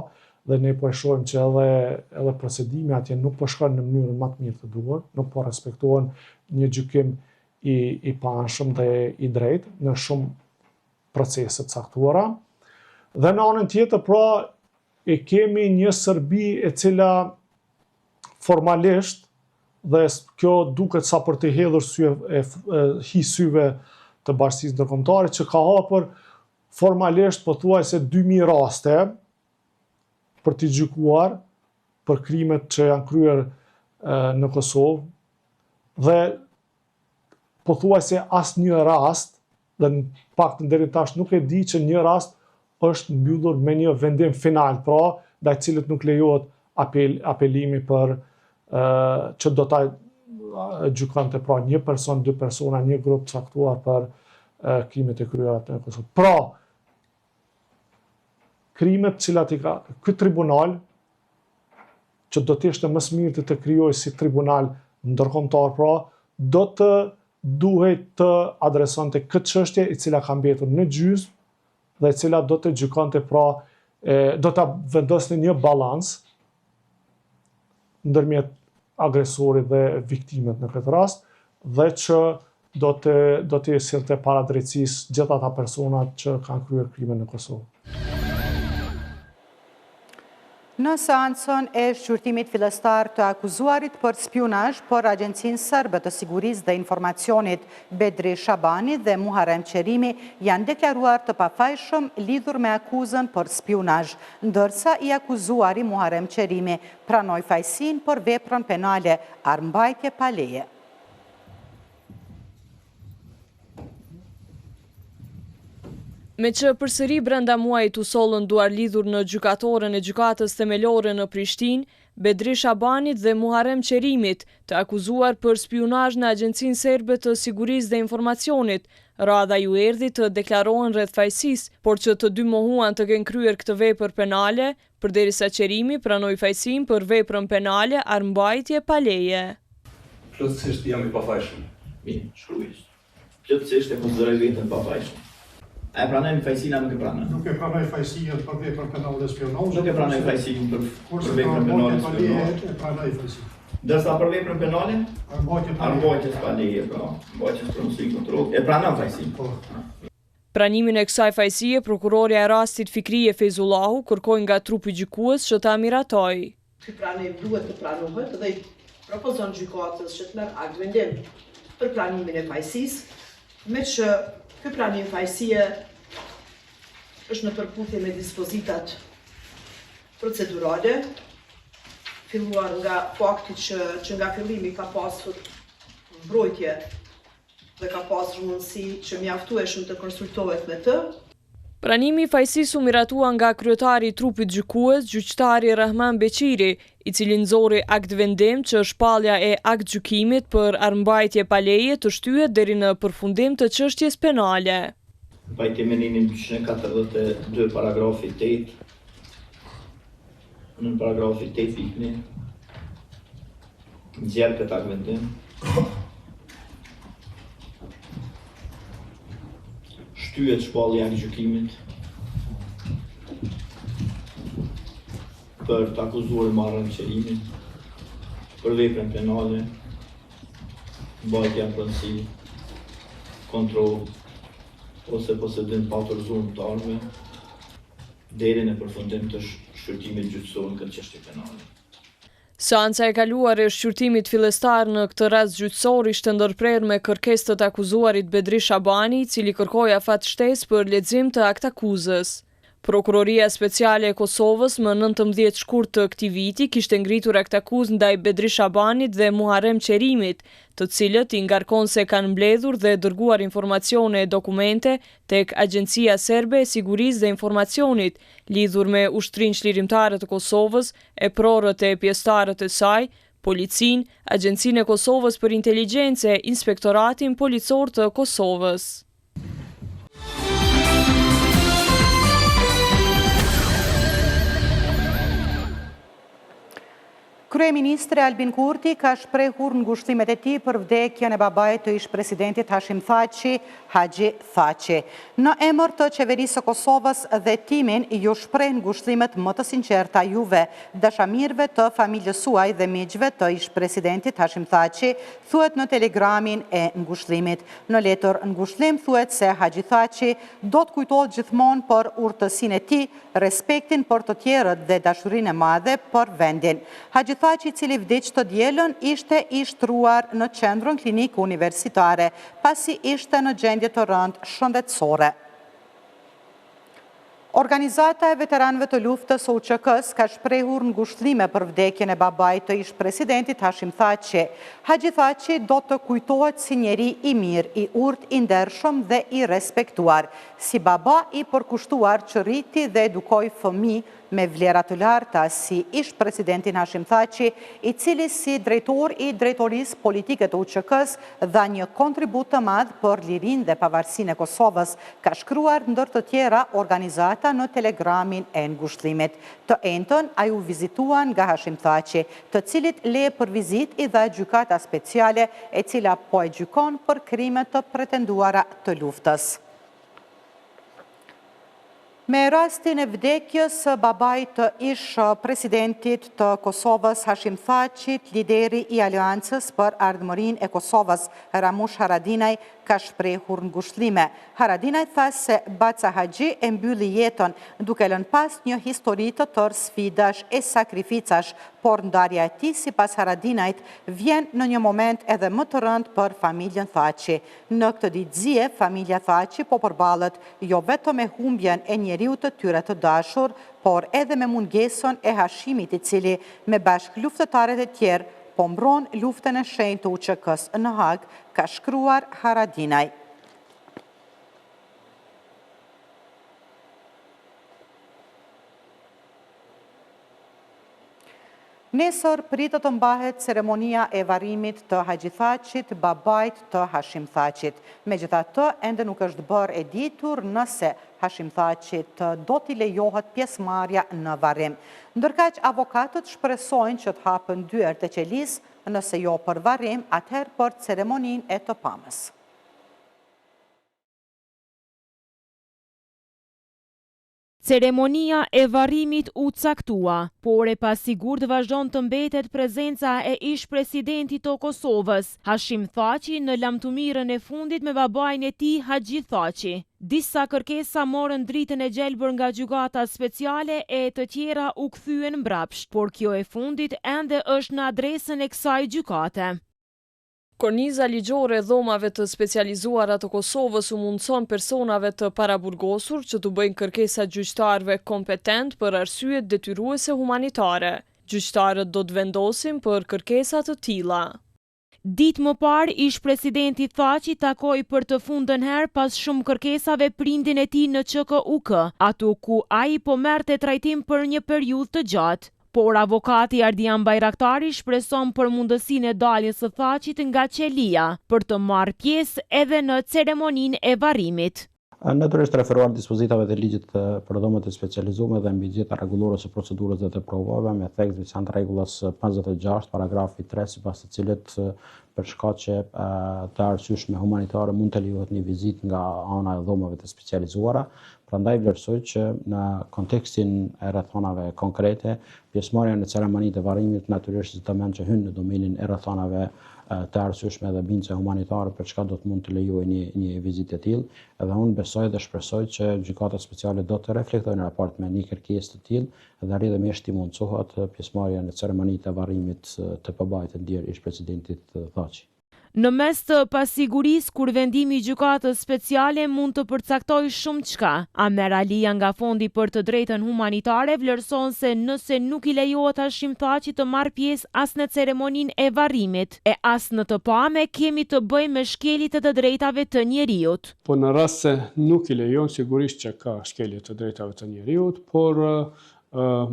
dhe ne po e shohim që edhe procedimi atje nuk po shkon në mënyrën më të mirë të duhur, nuk po respektohen një gjykim i paanshëm dhe i drejtë në shumë procese të caktuara. Dhe në anën tjetër pra e kemi një Serbi e cila formalisht, dhe kjo duket sa për të hedhur syve të Bashkisë Ndërkombëtare, që ka hapur formalisht pothuajse 2000 raste për t'i gjykuar për krimet që janë kryer në Kosovë, dhe pothuajse asnjë rast, dhe në paktën deri tash nuk e di që një rast është mbyllur me një vendim final, pra ndaj cilit nuk lejohet apelimi për që do ta gjykonte pra një person, dy persona, një grup caktuar për krimet e kryera në Kosovë. Pra, krimet cilat ky tribunal që do të ishte më së miri të krijojë si tribunal ndërkombëtar, pra do të duhet të adresonte këtë çështje e cila ka mbetur në gjysmë dhe e cila do të gjykonte, pra do ta vendoste një balans ndërmjet agresorit dhe viktimet në këtë rast, dhe që do të sillte para drejtësisë gjithë ata personat që kanë kryer krime në Kosovë. Në seancën e shqyrtimit fillestar të akuzuarit për spionazh për Agjencinë Serbe të Sigurisë dhe Informacionit, Bedri Shabani dhe Muharrem Qerimi janë deklaruar të pafajshëm lidhur me akuzën për spionazh, ndërsa i akuzuari Muharrem Qerimi pranoi fajsinë për veprën penale armbajtje pa leje. Me që përsëri brenda muajit u sollën duar lidhur në gjykatoren e gjykatës themelore në Prishtinë, Bedri Shabanit dhe Muharrem Qerimit, të akuzuar për spionazh në Agjencinë Serbe të Sigurisë dhe Informacionit, radha ju erdhi të deklarohen rreth fajsisë, por që të dy mohuan të kenë kryer këtë vepër penale, përderisa Qerimi pranoi fajsinë për veprën penale armbajtje pa leje. Plotësisht jam i pafajshëm. Mirë, shkruaj. Plotësisht e konsideroj veten pafajshëm. A e pranojnë fajsinë apo nuk e pranojnë? Nuk e pranoj fajsinë për veprën penale dhe spionazh. Nuk e pranoj fajsinë për veprën penale dhe spionazh. E pranoj fajsinë. Dërsa për veprën penale? Armbajtjes pa leje, pra. Armbajtjes për mos i kontroll. E pranon fajsinë. Pranimin e kësaj fajsie, prokurorja e rastit Fikrije Fezullahu kërkoi nga trupi gjykues që ta miratoi. Ky pranim duhet të pranohet dhe i propozon gjykatës që të merr akt vendim për pranimin e fajsisë, me që ky pranim fajsie është në përputhje me dispozitat procedurale, filluar nga fakti që nga fillimi ka pasur mbrojtje dhe ka pasur mundësi që mjaftueshëm të konsultohet me të. Pranimi i fajsisë u miratua nga kryetari i trupit gjykues, gjyqtari Rahman Beqiri, i cili nxorri akt vendim që shpallja e akt gjykimit për armbajtje pa leje të shtyhet deri në përfundim të çështjes penale. Pajtiminin 242 paragrafi 8, në paragrafi 8 fikni, nxjerr këtë akt vendim. Shtyhet shpallja e gjykimit për të akuzuar Muharrem Qerimin për veprën penale, mbajtje në pronësi, kontroll ose posedim pa autorizuar të armë deri në përfundim të shqyrtimit gjyqësor në këtë çështje penale. Seanca e kaluar e shqyrtimit fillestar në këtë rast gjyqësor ishte ndërprer me kërkesë të akuzuarit Bedri Shabani, i cili kërkoi afat shtesë për lexim të aktakuzës. Prokuroria Speciale e Kosovës më 19 shkurt të këtij viti kishte ngritur aktakuzë ndaj Bedri Shabanit dhe Muharrem Qerimit, të cilët i ngarkon se kanë mbledhur dhe dërguar informacione e dokumente tek Agjencia Serbe e Sigurisë dhe Informacionit, lidhur me ushtrinë çlirimtare të Kosovës, e prorët e pjesëtarët e saj, Policinë, Agjencinë e Kosovës për Inteligjencë, Inspektoratin Policor të Kosovës. Kryeministri Albin Kurti ka shprehur ngushëllimet e tij për vdekjen e babait të ish-presidentit Hashim Thaçi, Haxhi Thaçi. Në emër të qeverisë së Kosovës dhe timin ju shpreh ngushëllimet më të sinqerta juve, dashamirëve të familjes suaj dhe miqve të ish-presidentit Hashim Thaçi, thuhet në telegramin e ngushëllimit. Në letër ngushëllim thuhet se Haxhi Thaçi do të kujtohet gjithmonë për urtësinë e tij, respektin për të tjerët dhe dashurinë e madhe për vendin. Haxhi Thaçi, i cili vdiq të dielën, ishte i shtruar në qendrën klinikë universitare, pasi ishte në gjendje të rëndë shëndetësore. Organizata e veteranëve të luftës së UÇK-s ka shprehur ngushëllime për vdekjen e babait të ish-presidentit Hashim Thaçi. Haxhi Thaçi do të kujtohet si njeri i mirë, i urtë, i ndershëm dhe i respektuar, si baba i përkushtuar që rriti dhe edukoi fëmijë me vlera të larta si ish presidentin Hashim Thaçi, i cili si drejtor i drejtorisë politike të UÇK-s dha një kontribut të madh për lirinë dhe pavarësinë e Kosovës, ka shkruar ndër të tjera organizata në telegramin e ngushëllimit. Të entën ai u vizituan nga Hashim Thaçi, të cilit leje për vizitë i dha gjykata speciale e cila po e gjykon për krime të pretenduara të luftës. Me rastin e vdekjes së babait të ish presidentit të Kosovës Hashim Thaçit, lideri i Aleancës për Ardhmërinë e Kosovës, Ramush Haradinaj, ka shprehur ngushëllime. Haradinaj tha se Baca Haxhi e mbylli jetën duke lënë pas një histori të tërë sfidash e sakrificash, por ndarja e tij sipas Haradinajt vjen në një moment edhe më të rëndë për familjen Thaçi. Në këtë ditëzie, familja Thaçi po përballet jo vetëm me humbjen e njeriu të tyre të dashur, por edhe me mungesën e Hashimit, i cili me bashkë luftëtarët e tjerë po mbron luftën e shenjtë të UÇK-s në Hag, ka shkruar Haradinaj. Nesër pritet të mbahet ceremonia e varrimit të Haxhi Thaçit, babait të Hashim Thaçit. Megjithatë, ende nuk është bërë e ditur nëse Hashim Thaçit do t'i lejohet pjesëmarrja në varrim. Ndërkaq avokatët shpresojnë që të hapen dyert e qelisë, nëse jo për varrim, atëherë për ceremoninë e të pamës. Ceremonia e varrimit u caktua, por e pasigurt vazhdon të mbetet prezenca e ish presidentit të Kosovës, Hashim Thaçi, në lamtumirën e fundit me babain e tij Haxhi Thaçi. Disa kërkesa morën dritën e gjelbër nga gjykata speciale e të tjera u kthyen mbrapsht, por kjo e fundit ende është në adresën e kësaj gjykate. Korniza ligjore e dhomave të specializuara të Kosovës u mundson personave të paraburgosur që të bëjnë kërkesa gjyqtarëve kompetent për arsye detyruese humanitare. Gjyqtarët do të vendosin për kërkesa të tilla. Ditë më parë, ish presidenti Thaçi takoi për të fundën herë pas shumë kërkesave prindin e tij në QKUK, atu ku ai po merrte trajtim për një periudhë të gjatë. Por avokati Ardian Bajraktari shpreson për mundësinë e daljes së Thaçit nga qelia për të marrë pjesë edhe në ceremoninë e varrimit. Natyrisht referuar dispozitave të ligjit për dhomat e specializuara dhe mbi gjeta rregullore së procedurës dhe të provave me theks veçantë rregullës 56 paragrafi 3 sipas të cilit për shkaqe të arsyeshme humanitare mund të lejohet një vizitë nga ana e dhomave të specializuara. Prandaj vlerësoj që në kontekstin e rrethonave konkrete, pjesëmarrja në ceremonitë e varrimit natyrisht të mend që hyn në domenin e rrethonave të arsyeshme dhe bindje humanitare për çka do të mund të lejojë një vizitë e tillë, edhe unë besoj dhe shpresoj që gjykata speciale do të reflektojë në raport me një kërkesë të tillë dhe rrjedhëmisht i mundsohet pjesëmarrja në ceremonitë e varrimit të babait të ndier ish presidentit Thaçi. Në mes të pasigurisë kur vendimi i gjykatës speciale mund të përcaktojë shumë çka, Amer Alia nga Fondi për të Drejtën Humanitare vlerëson se nëse nuk i lejohet Hashim Thaçit të marrë pjesë as në ceremoninë e varrimit e as në të pame, kemi të bëjmë me shkelje të drejtave të njeriut. Po në rast se nuk i lejon, sigurisht që ka shkelje të drejtave të njeriut, por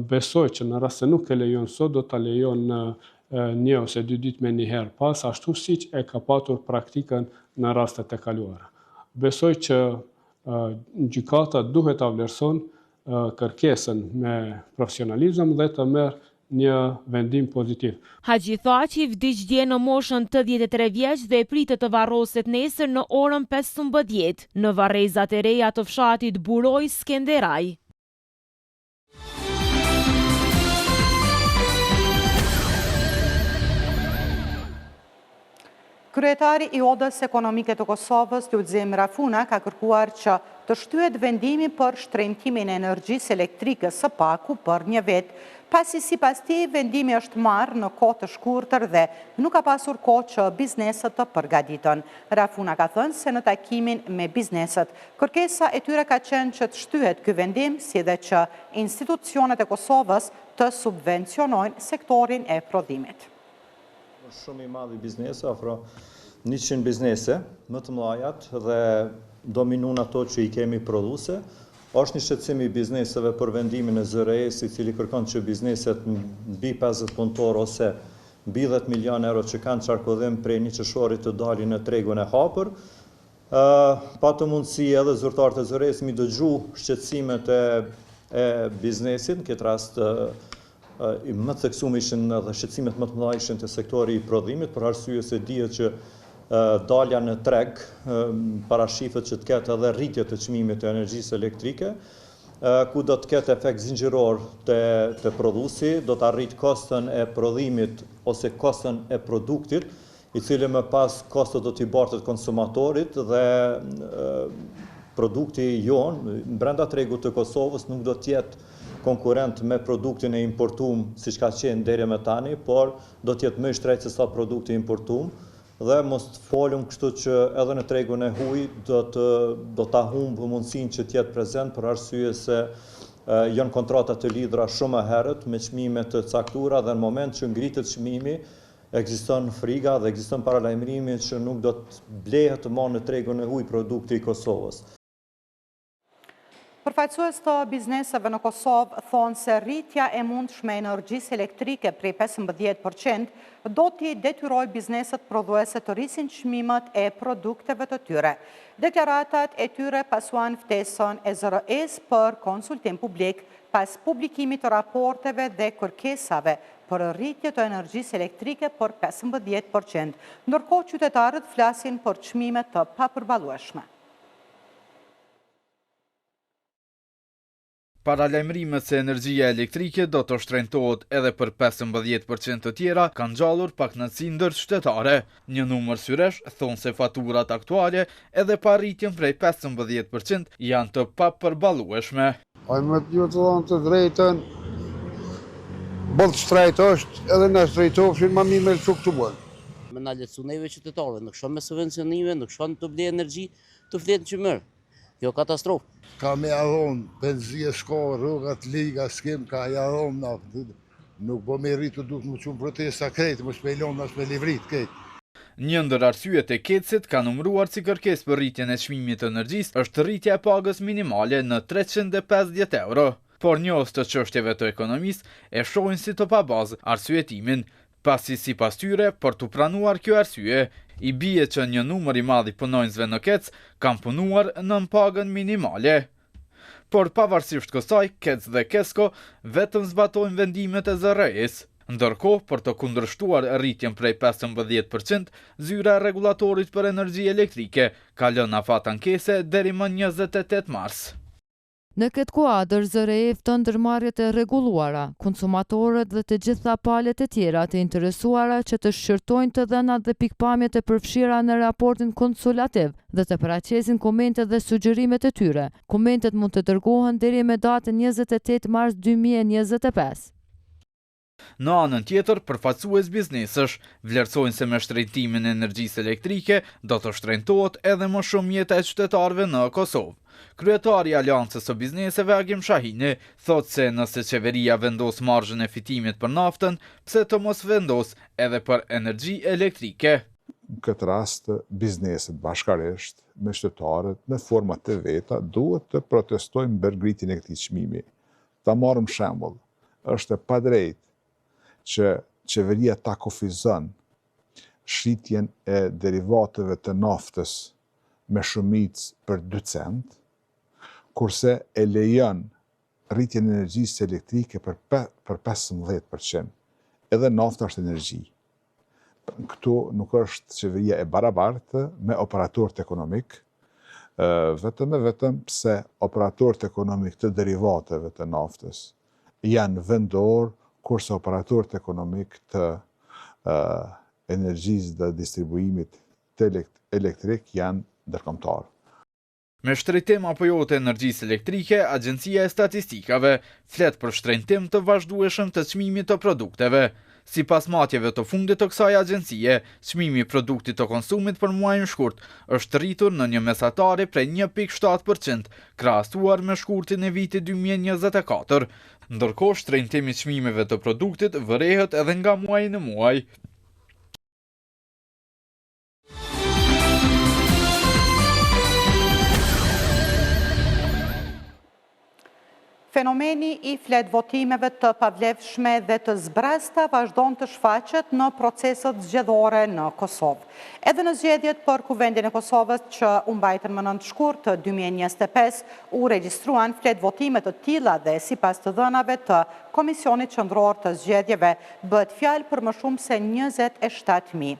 besoj që në rast se nuk e lejon sot, do ta lejon një ose dy ditë me një herë pas, ashtu siç e ka patur praktikën në rastet e kaluara. Besoj që gjykata duhet ta vlerëson kërkesën me profesionalizëm dhe të merr një vendim pozitiv. Haxhi Thaçi vdiq dje në moshën 83 vjeç dhe pritet të varroset nesër në orën 15 në varrezat e reja të fshatit Buroj Skenderaj. Kryetari i Odës Ekonomike të Kosovës, Lulzim Rafuna, ka kërkuar që të shtyhet vendimi për shtremtimin e energjisë elektrike së paku për një vit, pasi sipas tij vendimi është marrë në kohë të shkurtër dhe nuk ka pasur kohë që bizneset të përgatiten. Rafuna ka thënë se në takimin me bizneset, kërkesa e tyre ka qenë që të shtyhet ky vendim, si dhe që institucionet e Kosovës të subvencionojnë sektorin e prodhimit. Shumë i madh i biznese, afro 100 biznese, më të mëdhajat dhe dominun ato që i kemi prodhuese, Është një shqetësim i bizneseve për vendimin e ZRE-s, i cili kërkon që bizneset mbi 50 punëtor ose mbi 10 milion euro që kanë qarkodhim prej një qershorit të dalin në tregun e hapur. Pa të mundësi edhe zyrtarët e ZRE-s mi dëgju shqetësimet e biznesit, në këtë rast më të theksuar ishin edhe shqetësimet më të mëdha ishin të sektori i prodhimit, për arsye se dihet që dalja në treg parashifet që të ketë edhe rritje të çmimit të energjisë elektrike, ku do të ketë efekt zinxhiror të prodhuesi, do të arrit kostën e prodhimit ose kostën e produktit, i cili më pas kostot do t'i bartet konsumatorit dhe produkti jonë brenda tregut të Kosovës nuk do t'jetë konkurent me produktin e importuar siç ka qenë deri më tani, por do t'jetë më i shtrenjtë se sa produkti importuar. Dhe mos të folum kështu që edhe në tregun e huaj do ta humbë mundësinë që të jetë prezent për arsye se janë kontrata të lidhura shumë herët me çmime të caktuara dhe në moment që ngritet çmimi ekziston friga dhe ekziston paralajmërimi që nuk do të blehet të marrë në tregun e huaj produkti i Kosovës. Përfaqësues të bizneseve në Kosovë thonë se rritja e mundshme e energjisë elektrike prej 15% do t'i detyrojë bizneset prodhuese të rrisin çmimet e produkteve të tyre. Deklaratat e tyre pasuan ftesën e ZRE-s për konsultim publik pas publikimit të raporteve dhe kërkesave për rritje të energjisë elektrike për 15%, ndërkohë qytetarët flasin për çmime të papërballueshme. Paralajmërimet se energjia elektrike do të shtrenjtohet edhe për 15% të tjera kanë ngjallur pakënaqësi ndërqytetare. Një numër syresh thonë se faturat aktuale edhe pa rritjen prej 15% janë të papërballueshme. Me ju të thonë të drejtën, bëllë shtrejt është edhe në shtrejtofshin ma mirë me lëqu këtu bëllë. Me në lecu neve qytetarëve, nuk shon me subvencionime, nuk shon të ble energji, të fletë që mërë. Kjo katastrofë. Ka me adhonë, benzije s'ka, rrugat, liga, s'kem, ka i adhonë, nuk bo me rritu duke më qumë protesta krejtë, më shpejlon, më shpejlivrit krejtë. Një ndër arsyet e KEC-it ka numëruar si kërkesë për rritjen e çmimit të energjisë është rritja e pagës minimale në 350 euro. Por njohës të çështjeve të ekonomisë e shohin si të pabazë arsyetimin, pasi sipas tyre për të pranuar kjo arsye, i bie që një numër i madh i punonjësve në KEC kanë punuar në pagën minimale. Por pavarësisht kësaj, KEC dhe KESCO vetëm zbatojnë vendimet e ZRE-s. Ndërkohë, për të kundërshtuar rritjen prej 15%, zyra e rregullatorit për energji elektrike ka lënë afat ankese deri më 28 mars. Në këtë kuadër, ZRE fton ndërmarrjet e rregulluara, konsumatorët dhe të gjitha palët e tjera të interesuara që të shqyrtojnë të dhënat dhe pikpamjet e përfshira në raportin konsulativ dhe të paraqesin komentet dhe sugjerimet e tyre. Komentet mund të dërgohen deri me datën 28 mars 2025. Në anën tjetër, përfaqësues biznesësh vlerësojnë se me shtrenjtimin e energjisë elektrike do të shtrenjtohet edhe më shumë jeta e qytetarëve në Kosovë. Kryetari i Aleancës së Bizneseve Agim Shahini thotë se nëse qeveria vendos marzhën e fitimit për naftën, pse të mos vendos edhe për energji elektrike. Në këtë rast, bizneset bashkarisht me qytetarët në format të veta duhet të protestojnë për ngritjen e këtij çmimi. Ta marrim shembull, është e padrejtë që qeveria ta kufizon shitjen e derivateve të naftës me shumicë për 2 cent, kurse e lejon rritjen e energjisë elektrike për 15%. Edhe nafta është energji. Këtu nuk është qeveria e barabartë me operatorët ekonomik, vetëm pse operatorët ekonomik të derivateve të naftës janë vendor, kurse operatorët ekonomik të energjisë dhe distribuimit të elektrik janë ndërkombëtar. Me shtrenjtim apo jo të energjisë elektrike, Agjencia e Statistikave flet për shtrenjtim të vazhdueshëm të çmimit të produkteve. Sipas matjeve të fundit të kësaj agjencie, çmimi i produktit të konsumit për muajin shkurt është rritur në një mesatare prej 1.7%, krahasuar me shkurtin e vitit 2024. Ndërkohë, shtrenjtimi i çmimeve të produktit vërehet edhe nga muaji në muaj. Fenomeni i flet votimeve të pavlefshme dhe të zbrasta vazhdon të shfaqet në proceset zgjedhore në Kosovë. Edhe në zgjedhjet për Kuvendin e Kosovës që u mbajtën më 9 shkurt të 2025 u regjistruan flet votime të tilla dhe sipas të dhënave të Komisionit Qendror të Zgjedhjeve bëhet fjalë për më shumë se 27.000.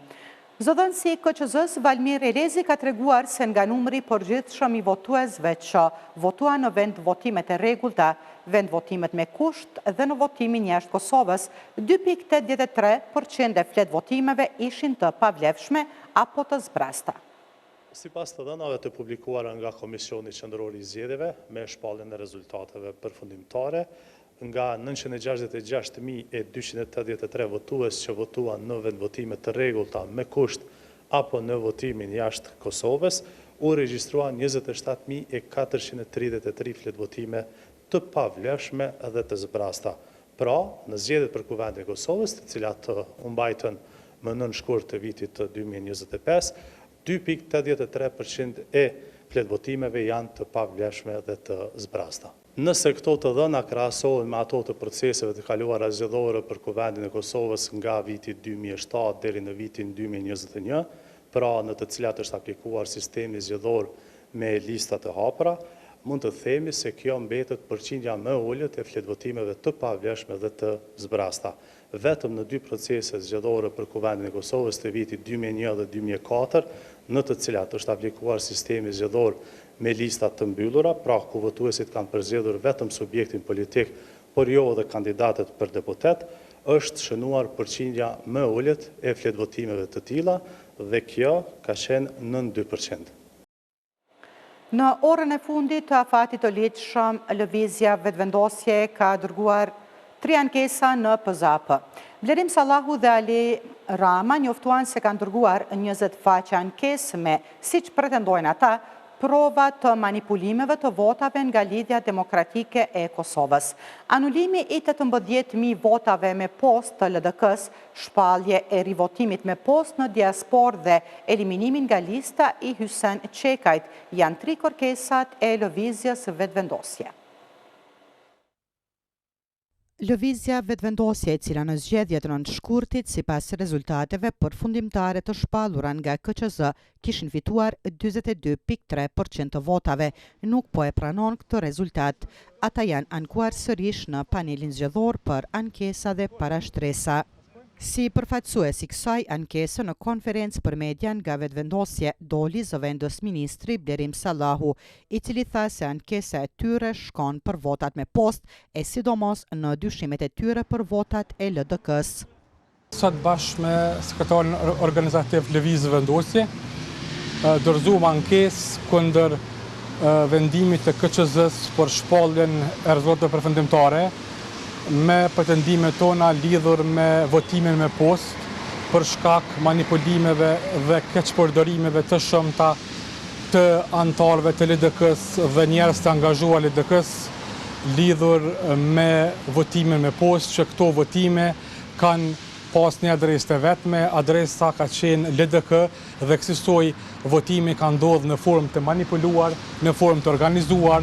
Zëdhënësi KQZ-s Valmir Elezi ka treguar se nga numri përgjithshëm i votuesve që votua në vend votimet e rregullta, vend votimet me kusht dhe në votimin jashtë Kosovës, 2.83% e flet votimeve ishin të pavlefshme apo të zbrasta. Sipas të dhënave të publikuara nga Komisioni Qendror i Zgjedhjeve me shpalljen e rezultateve përfundimtare, nga 966.283 votues që votuan në vendvotime të rregullta me kusht apo në votimin jashtë Kosovës, u regjistruan 27.433 flet votime të pavlefshme dhe të zbrasta. Pra, në zgjedhjet për Kuvendin e Kosovës, të cilat u mbajtën më 9 shkurt të vitit të 2025, 2.83% e flet votimeve janë të pavlefshme dhe të zbrasta. Nëse këto të dhëna krahasohen me ato të proceseve të kaluara zgjedhore për Kuvendin e Kosovës nga viti 2007 deri në vitin 2021, pra në të cilat është aplikuar sistemi zgjedhor me lista të hapura, mund të themi se kjo mbetet përqindja më e ulët e fletvotimeve të pavlefshme dhe të zbrasta. Vetëm në 2 procese zgjedhore për Kuvendin e Kosovës të vitit 2001 dhe 2004, në të cilat është aplikuar sistemi zgjedhor me listat të mbyllura, pra ku votuesit kanë përzgjedhur vetëm subjektin politik, por jo edhe kandidatët për deputet, është shënuar përqindja më e ulët e fletvotimeve të tilla dhe kjo ka qenë nën 2%. Në orën e fundit të afatit të ligjshëm, lëvizja vetëvendosje ka dërguar 3 ankesa në PZAP. Blerim Sallahu dhe Ali Rama njoftuan se kanë dërguar 20 faqe ankesë me, siç pretendojnë ata, prova të manipulimeve të votave nga Lidhja Demokratike e Kosovës. Anulimi i 18.000 votave me post të LDK-s, shpallje e rivotimit me post në diaspor dhe eliminimin nga lista i Hysen Qekajt janë 3 kërkesat e lëvizjes vetëvendosje. Lëvizja vetëvendosje e cila në zgjedhjet në shkurtit sipas rezultateve përfundimtare të shpallura nga KQZ kishin fituar 42.3% të votave, nuk po e pranon këtë rezultat. Ata janë ankuar sërish në panelin zgjedhor për ankesa dhe parashtresa. Si përfaqësues i kësaj ankese në konferencë për media nga vetëvendosje doli zëvendës ministri Blerim Sallahu, i cili tha se ankesa e tyre shkon për votat me post e sidomos në dyshimet e tyre për votat e LDK-s. Sot bashkë me sekretarin organizativ lëvizje vendosje, dorëzuam ankesë kundër vendimit të KQZ-s për shpalljen e rezultateve përfundimtare, me pretendime tona lidhur me votimin me post për shkak manipulimeve dhe keqpërdorimeve të shumta të anëtarëve të LDK-s dhe njerëz të angazhuar LDK-s lidhur me votimin me post, që këto votime kanë pas një adresë të vetme, adresa ka qenë LDK dhe kësaj votimi ka ndodhur në formë të manipuluar, në formë të organizuar,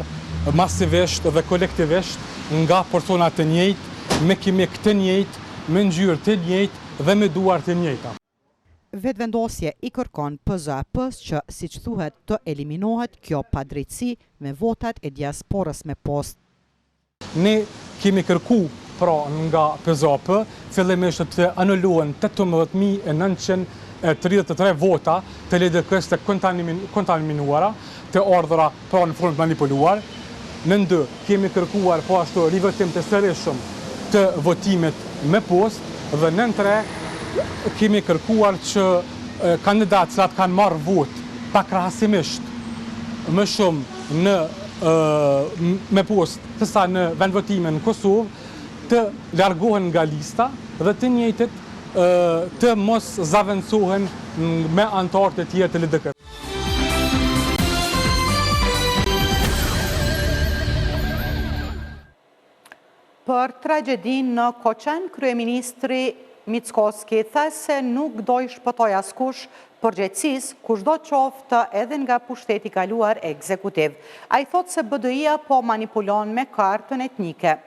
masivisht dhe kolektivisht nga persona të njëjtë, me kimik të njëjtë, me ngjyrë të njëjtë dhe me duar të njëjta. Vetëvendosje i kërkon PZAP-s që, siç thuhet, të eliminohet kjo padrejtësi me votat e diasporës me post. Ne kemi kërku pra nga PZAP fillimisht të anulohen 18.933 vota të LDK-s të kontaminuara, të ardhura pra në formë manipuluar. Në 2, kemi kërkuar po ashtu rivotim të sërishëm të votimit me post dhe në 3, kemi kërkuar që kandidatë që kanë marrë vot pakrahasimisht më shumë me post sesa në vendvotime në Kosovë të largohen nga lista dhe të njëjtit të mos zaventsohen me anëtarë të tjerë të LDK. Për tragedin në Koçan, kryeministri Mickoski tha se nuk do i shpëtoj askush përgjegjësisë kushdo qoftë edhe nga pushteti kaluar ekzekutiv. Ai thotë se BDI-a po manipulon me kartën etnike.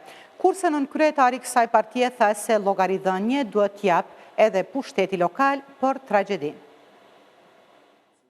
Kurse nënkryetari i kësaj partie tha se llogaridhënie duhet t'jap edhe pushteti lokal për tragjedinë.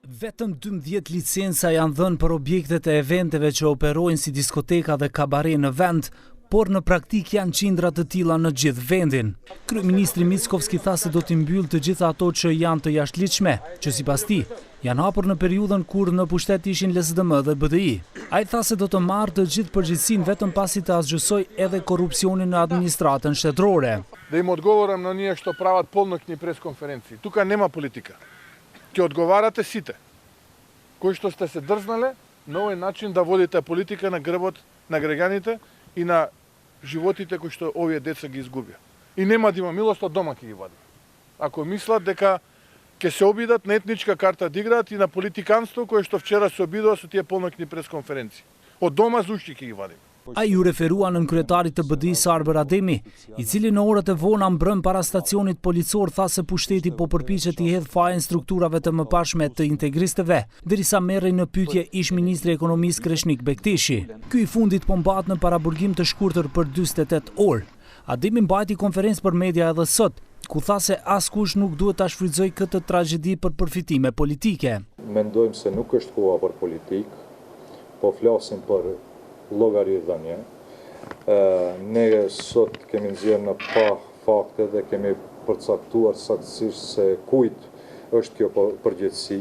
Vetëm 12 licenca janë dhënë për objektet e eventeve që operojnë si diskoteka dhe kabare në vend, por në praktik janë qindra të tilla në gjithë vendin. Kryeministri Mickovski tha se do t'i mbyllë të gjitha ato që janë të jashtëligjshme, që sipas tij janë hapur në periudhën kur në pushtet ishin LSDM dhe BDI. Ai tha se do të marrë të gjithë përgjegjësinë vetëm pasi të asgjësoj edhe korrupsionin në administratën shtetërore. Да им одговорам на ние што прават полноќни пресконференции. Тука нема политика. Ќе одговарате сите, кои што сте се дрзнале на овој начин да водите политика на грбот на граѓаните и на животите кои што овие деца ги изгубија. И нема да има милост, од дома ќе ги вади. Ако мислат дека ќе се обидат на етничка карта да играат и на политиканство кое што вчера се обидува со тие полноќни пресконференции. Од дома зушти ќе ги вадим. Ai ju referua në kryetarit të BDI-s Arber Ademi, i cili në orët e vona mbrëm para stacionit policor tha se pushteti po përpiqet i hedh fajin strukturave të mëparshme të integristëve, derisa merrej në pyetje ish ministri i ekonomisë Kreshnik Bekteshi. Ky i fundit po mbahet në paraburgim të shkurtër për 48 orë. Ademi mbajti konferencë për media edhe sot, ku tha se askush nuk duhet ta shfrytëzojë këtë tragjedi për përfitime politike. Mendojmë se nuk është koha për politikë, po flasim për llogaridhënie. Ne sot kemi nxjerrë në pa fakte dhe kemi përcaktuar saktësisht se kujt është kjo përgjegjësi.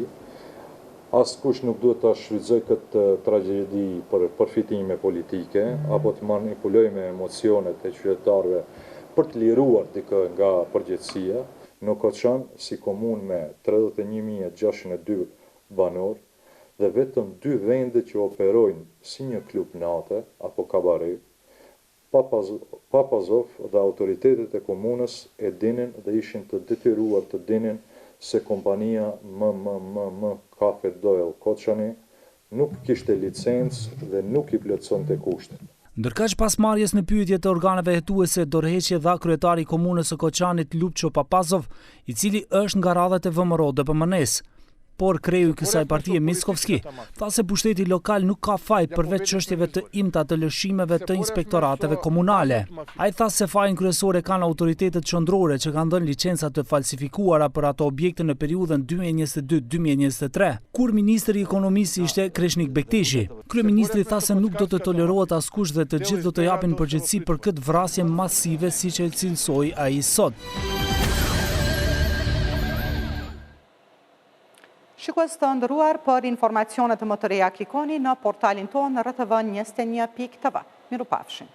Askush nuk duhet ta shfrytëzojë këtë tragjedi për përfitime politike apo të manipulojë me emocionet e qytetarëve për të liruar dikë nga përgjegjësia. Në Koçan, si komunë me 31.602 banorë, dhe vetëm 2 vende që operojnë si një klub nate apo kabare, Papazov dhe autoritetet e komunës e dinin dhe ishin të detyruar të dinin se kompania MMM Cafe Doyle Koçani nuk kishte licencë dhe nuk i plotësonte kushtet. Ndërkaq pas marrjes në pyetje të organeve hetuese, dorëheqje dha kryetari i komunës së Koçanit Lupço Papazov, i cili është nga radhat e VMRO DPMN-s. Por kreu i kësaj partie Mickovski tha se pushteti lokal nuk ka faj përveç çështjeve të imta të lëshimeve të inspektorateve komunale. Ai tha se fajin kryesore kanë autoritetet qendrore që kanë dhënë licenca të falsifikuara për ato objekte në periudhën 2022-2023, kur ministri i ekonomisë ishte Kreshnik Bekteshi. Kryeministri tha se nuk do të tolerohet askush dhe të gjithë do të japin përgjegjësi për këtë vrasje masive siç e cilësoi ai sot. Shikues të nderuar, për informacionet më të reja klikoni në portalin tonë rtv21.tv. Mirupafshim.